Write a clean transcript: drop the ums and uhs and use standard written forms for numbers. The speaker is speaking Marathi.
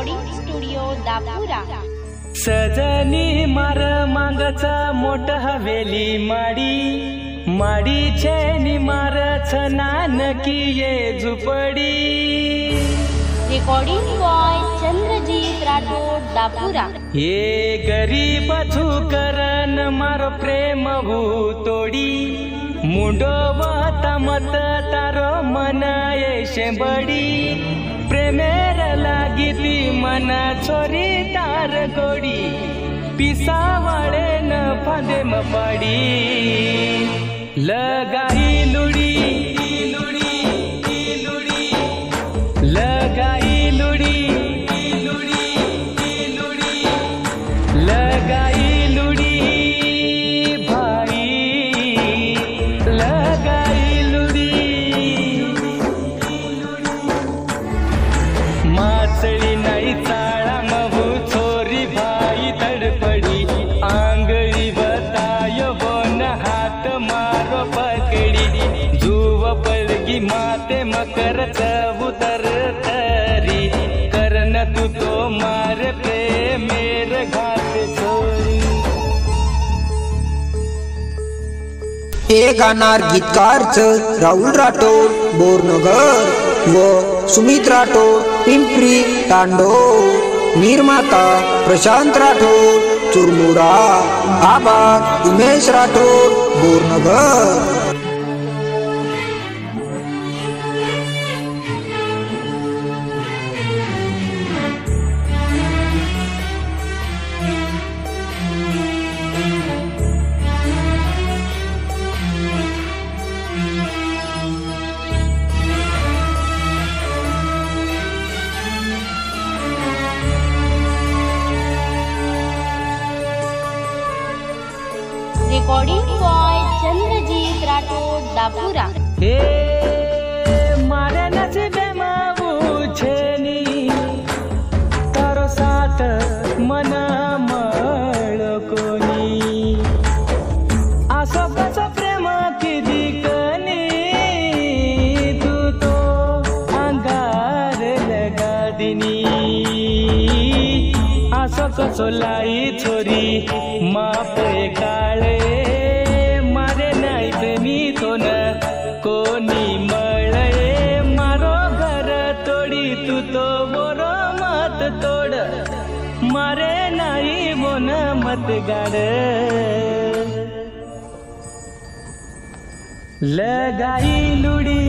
Recording studio Dapura. सजनी मार मांगचा मोठ हवेली माडी छेनी मार छनानकी ये झुपडी। Recording by Chandrajeet Rathod Dapura. ये गरीब छुकरन मारो प्रेम हु तोडी मुंडो वता मत तारो मन ये शेंबडी। प्रेमेर लागी ती मना छोरी तार गोडी पिसावळे न फांदे मपाडी। लगाई लुडी लगाई लुडी लगाई लुडी भाई लगाई लुडी। माचळी नाही चाळा महू छोरी भाई तडपडी आंगळी बतायो बोन हात मारो पकडी। जुव पलगी माते मकर चबुतर तरी करन तू तो मार प्रेमेर घात छोरी। हे गाणार गीतकारच राहुल राठोड बोरनगर व सुमित राठोड पिंपरी तांडव। निर्माता प्रशांत राठोड चुरमुरा। आभार उमेश राठोड बोरनगर। Recording by Chandrajeet Rathod Dapura. हे मारे नसीबे मावू छेनी तारो साथ मन मळ कोणी। आसो कसो प्रेम किदी कनी तू तो अंगार लगा दिनी। आसो कसो लाई छोरी माप काळे मारे नाही प्रेमी तो न कोणी मळे। मारो घर तोडी तू तो बोरो मत तोड मारे नाही बोन मत गाड। लगाई लुडी